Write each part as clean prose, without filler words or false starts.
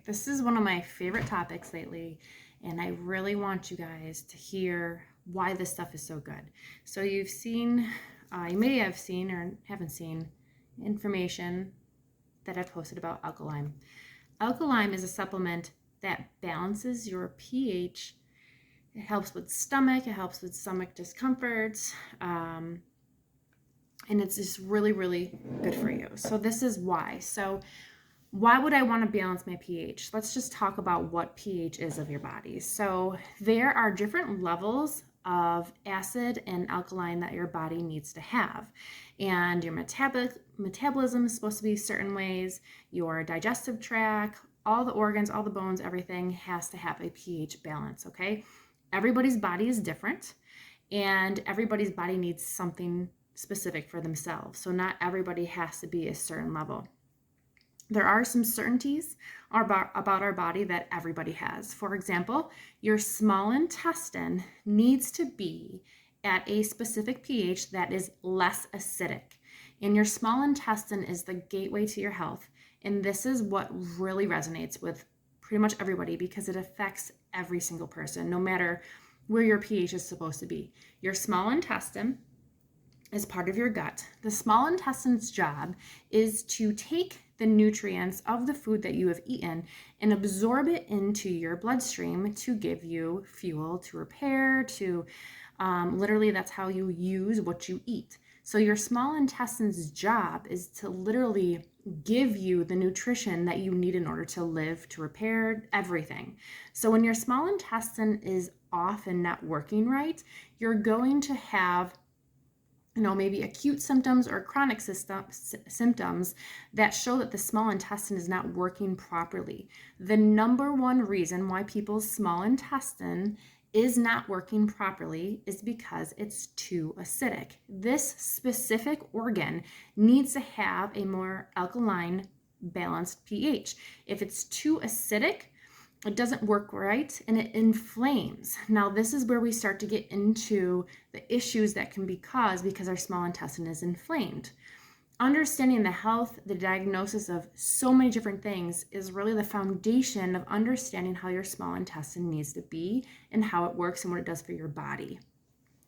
This is one of my favorite topics lately, and I really want you guys to hear why this stuff is so good. So you may have seen or haven't seen information that I've posted about Alkalign. Alkalign is a supplement that balances your pH. It helps with stomach, it helps with stomach discomforts, and it's just really, really good for you. So this is why. So why would I want to balance my pH? Let's just talk about what pH is of your body. So there are different levels of acid and alkaline that your body needs to have. And your metabolism is supposed to be certain ways, your digestive tract, all the organs, all the bones, everything has to have a pH balance, okay? Everybody's body is different, and everybody's body needs something specific for themselves. So not everybody has to be a certain level. There are some certainties about our body that everybody has. For example, your small intestine needs to be at a specific pH that is less acidic. And your small intestine is the gateway to your health. And this is what really resonates with pretty much everybody because it affects every single person, no matter where your pH is supposed to be. Your small intestine is part of your gut. The small intestine's job is to take the nutrients of the food that you have eaten and absorb it into your bloodstream to give you fuel to repair, literally that's how you use what you eat. So your small intestine's job is to literally give you the nutrition that you need in order to live, to repair everything. So when your small intestine is off and not working right, you're going to have maybe acute symptoms or chronic symptoms that show that the small intestine is not working properly. The number one reason why people's small intestine is not working properly is because it's too acidic. This specific organ needs to have a more alkaline, balanced pH. If it's too acidic, it doesn't work right and it inflames. Now, this is where we start to get into the issues that can be caused because our small intestine is inflamed. Understanding the health, the diagnosis of so many different things is really the foundation of understanding how your small intestine needs to be and how it works and what it does for your body.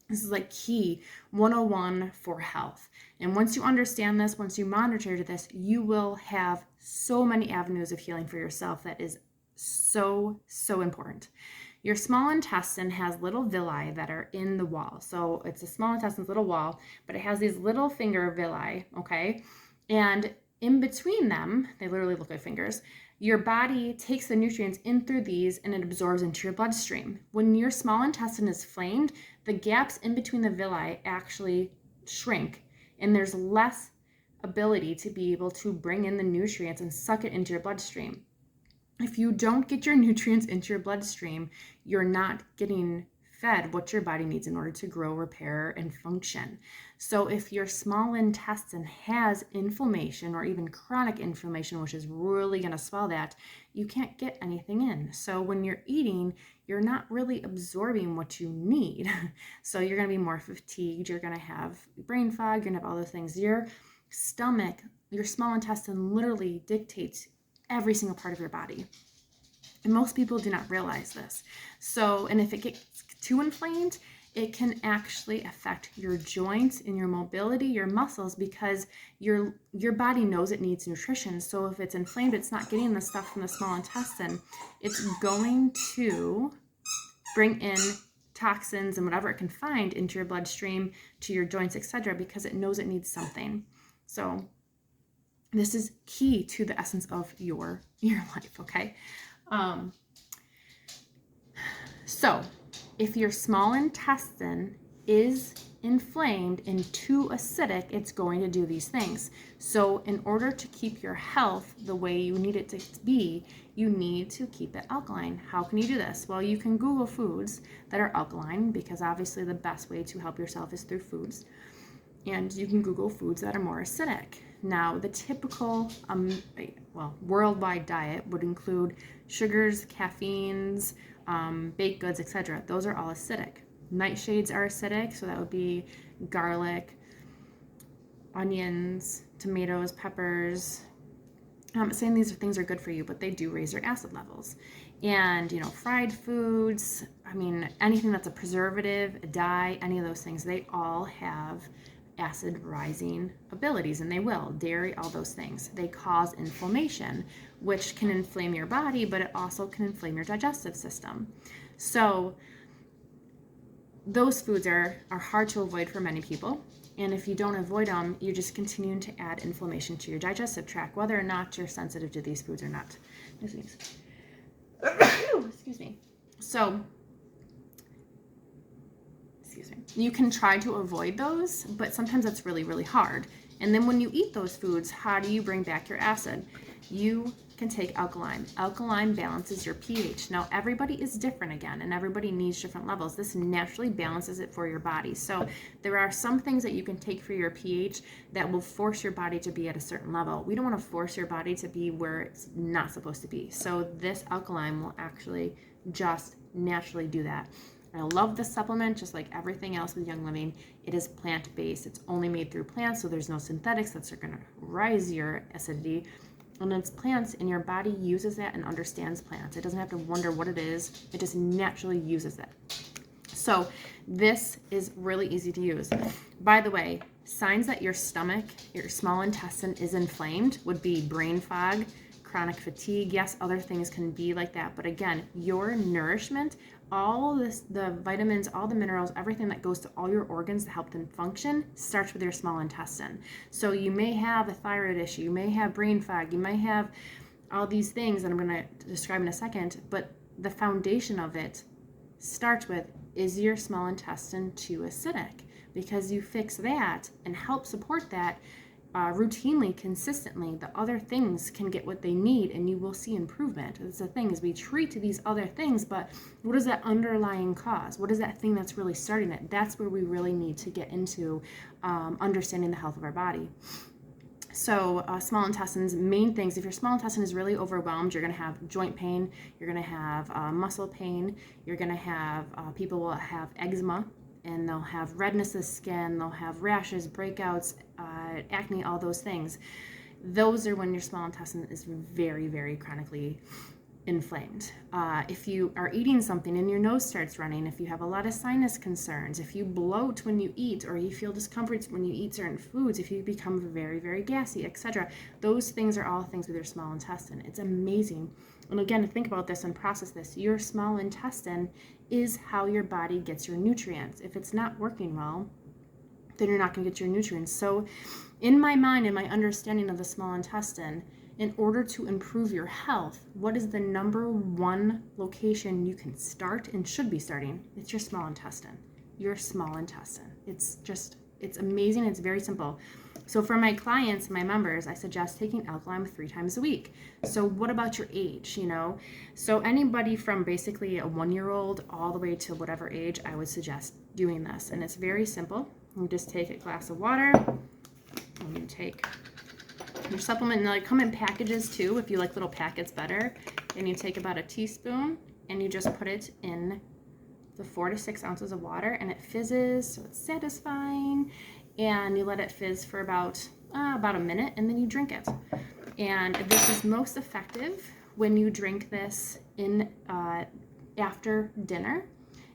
This is like key 101 for health. And once you understand this, once you monitor this, you will have so many avenues of healing for yourself that is so important. Your small intestine has little villi that are in the wall. So it's a small intestine's little wall, but it has these little finger villi, okay? And in between them, they literally look like fingers, your body takes the nutrients in through these and it absorbs into your bloodstream. When your small intestine is inflamed, the gaps in between the villi actually shrink and there's less ability to be able to bring in the nutrients and suck it into your bloodstream. If you don't get your nutrients into your bloodstream, you're not getting fed what your body needs in order to grow, repair, and function. So if your small intestine has inflammation or even chronic inflammation, which is really going to swell that, you can't get anything in. So when you're eating, you're not really absorbing what you need. So you're going to be more fatigued, you're going to have brain fog, you're going to have all those things. Your stomach, your small intestine literally dictates every single part of your body. And most people do not realize this. So, and if it gets too inflamed, it can actually affect your joints and your mobility, your muscles, because your body knows it needs nutrition. So if it's inflamed, it's not getting the stuff from the small intestine. It's going to bring in toxins and whatever it can find into your bloodstream, to your joints, etc., because it knows it needs something. So this is key to the essence of your life, okay? So if your small intestine is inflamed and too acidic, it's going to do these things. So in order to keep your health the way you need it to be, you need to keep it alkaline. How can you do this? Well, you can Google foods that are alkaline, because obviously the best way to help yourself is through foods. And you can Google foods that are more acidic. Now, the typical worldwide diet would include sugars, caffeines, baked goods, etc. Those are all acidic. Nightshades are acidic, so that would be garlic, onions, tomatoes, peppers, I'm not saying these things are good for you, but they do raise your acid levels. And, fried foods, anything that's a preservative, a dye, any of those things, they all have acid rising abilities, and they will. Dairy, all those things. They cause inflammation, which can inflame your body, but it also can inflame your digestive system. So those foods are hard to avoid for many people. And if you don't avoid them, you're just continuing to add inflammation to your digestive tract, whether or not you're sensitive to these foods or not. Excuse me. So, you can try to avoid those, but sometimes that's really, really hard. And then when you eat those foods, how do you bring back your acid? You can take alkaline. Alkaline balances your pH. Now, everybody is different again, and everybody needs different levels. This naturally balances it for your body. So there are some things that you can take for your pH that will force your body to be at a certain level. We don't want to force your body to be where it's not supposed to be. So this alkaline will actually just naturally do that. I love this supplement, just like everything else with Young Living. It is plant-based. It's only made through plants, so there's no synthetics that's going to rise your acidity. And it's plants, and your body uses that and understands plants. It doesn't have to wonder what it is. It just naturally uses it. So this is really easy to use. By the way, signs that your stomach, your small intestine is inflamed would be brain fog, chronic fatigue. Yes, other things can be like that. But again, your nourishment, all this, the vitamins, all the minerals, everything that goes to all your organs to help them function starts with your small intestine. So you may have a thyroid issue, you may have brain fog, you may have all these things that I'm going to describe in a second, but the foundation of it starts with, is your small intestine too acidic? Because you fix that and help support that routinely, consistently, the other things can get what they need, and you will see improvement. That's the thing, is we treat these other things, but what is that underlying cause? What is that thing that's really starting it? That's where we really need to get into understanding the health of our body. So small intestines, main things, if your small intestine is really overwhelmed, you're going to have joint pain, you're going to have muscle pain, you're going to have, people will have eczema, and they'll have redness of skin, they'll have rashes, breakouts, acne, all those things. Those are when your small intestine is very, very chronically inflamed. If you are eating something and your nose starts running, if you have a lot of sinus concerns, if you bloat when you eat, or you feel discomfort when you eat certain foods, if you become very, very gassy, etc., those things are all things with your small intestine. It's amazing. And again, think about this and process this. Your small intestine is how your body gets your nutrients. If it's not working well, then you're not going to get your nutrients. So in my mind and my understanding of the small intestine, in order to improve your health, what is the number one location you can start and should be starting? It's your small intestine. Your small intestine. It's amazing. It's very simple. So for my clients, my members, I suggest taking alkaline 3 times a week. So what about your age, So anybody from basically a 1-year-old all the way to whatever age, I would suggest doing this. And it's very simple. You just take a glass of water, and you take your supplement, and they come in packages too, if you like little packets better. And you take about a teaspoon, and you just put it in the 4 to 6 ounces of water, and it fizzes, so it's satisfying. And you let it fizz for about a minute, and then you drink it. And this is most effective when you drink this in after dinner,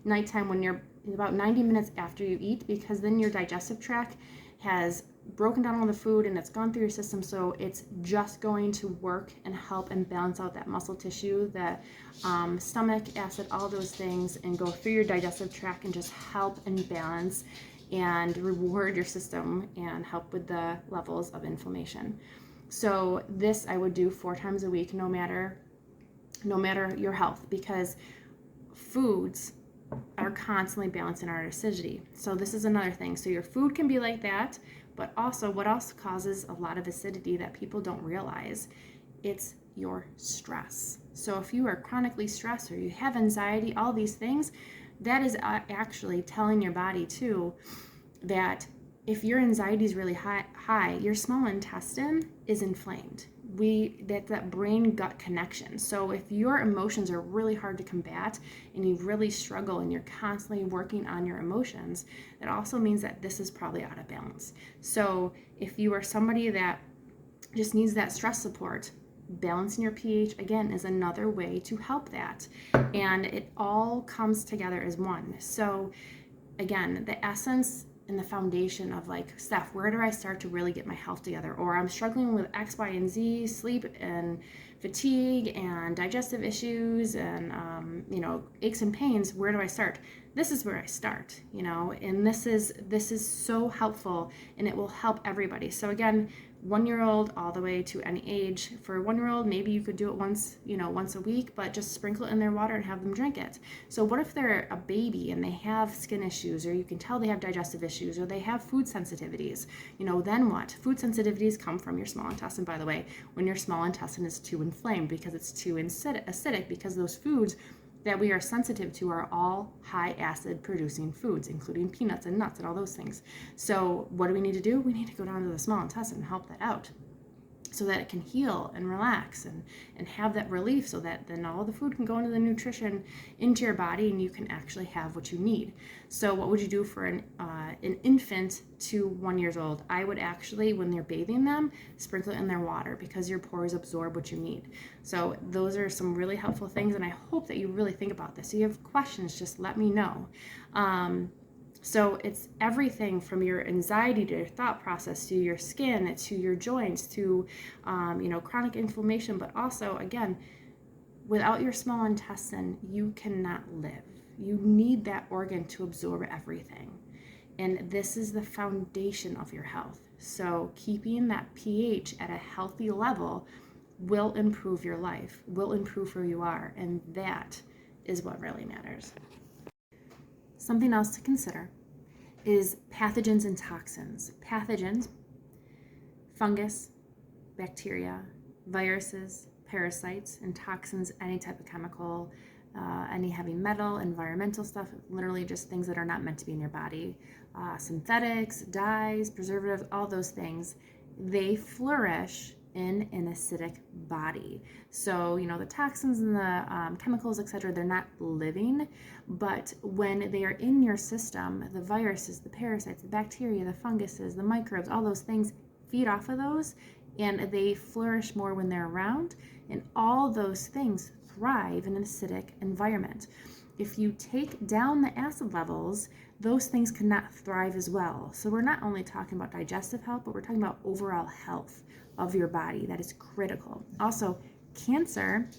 nighttime, when you're about 90 minutes after you eat, because then your digestive tract has broken down all the food and it's gone through your system, so it's just going to work and help and balance out that muscle tissue, that stomach acid, all those things, and go through your digestive tract and just help and balance and reward your system and help with the levels of inflammation. So this I would do 4 times a week, no matter your health, because foods are constantly balancing our acidity. So this is another thing. So your food can be like that, but also what else causes a lot of acidity that people don't realize? It's your stress. So if you are chronically stressed, or you have anxiety, all these things, that is actually telling your body too that if your anxiety is really high, your small intestine is inflamed. That's that brain-gut connection. So if your emotions are really hard to combat and you really struggle and you're constantly working on your emotions, that also means that this is probably out of balance. So if you are somebody that just needs that stress support, Balancing your pH, again, is another way to help that. And it all comes together as one. So again, the essence and the foundation of like, Steph, where do I start to really get my health together? Or I'm struggling with X, Y, and Z, sleep and fatigue and digestive issues and, aches and pains. Where do I start? This is where I start, and this is so helpful, and it will help everybody. So again, 1-year-old all the way to any age. For a 1-year-old, maybe you could do it once a week, but just sprinkle it in their water and have them drink it. So what if they're a baby and they have skin issues, or you can tell they have digestive issues, or they have food sensitivities? Then what? Food sensitivities come from your small intestine, by the way, when your small intestine is too inflamed because it's too acidic, because those foods that we are sensitive to are all high acid producing foods, including peanuts and nuts and all those things. So what do we need to do? We need to go down to the small intestine and help that out so that it can heal and relax and have that relief, so that then all the food can go into the nutrition into your body and you can actually have what you need. So what would you do for an infant to 1 year old? I would actually, when you're bathing them, sprinkle it in their water, because your pores absorb what you need. So those are some really helpful things, and I hope that you really think about this. If you have questions, just let me know. So it's everything from your anxiety to your thought process to your skin to your joints to, chronic inflammation. But also, again, without your small intestine, you cannot live. You need that organ to absorb everything. And this is the foundation of your health. So keeping that pH at a healthy level will improve your life, will improve who you are. And that is what really matters. Something else to consider is pathogens and toxins. Pathogens, fungus, bacteria, viruses, parasites, and toxins, any type of chemical, any heavy metal, environmental stuff, literally just things that are not meant to be in your body. Synthetics, dyes, preservatives, all those things, they flourish in an acidic body. So, the toxins and the chemicals, etc., they're not living, but when they are in your system, the viruses, the parasites, the bacteria, the funguses, the microbes, all those things feed off of those, and they flourish more when they're around, and all those things thrive in an acidic environment. If you take down the acid levels, those things cannot thrive as well. So we're not only talking about digestive health, but we're talking about overall health of your body. That is critical. Also, cancer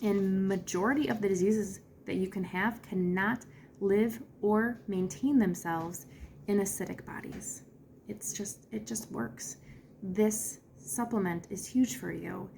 and majority of the diseases that you can have cannot live or maintain themselves in acidic bodies. It just works. This supplement is huge for you.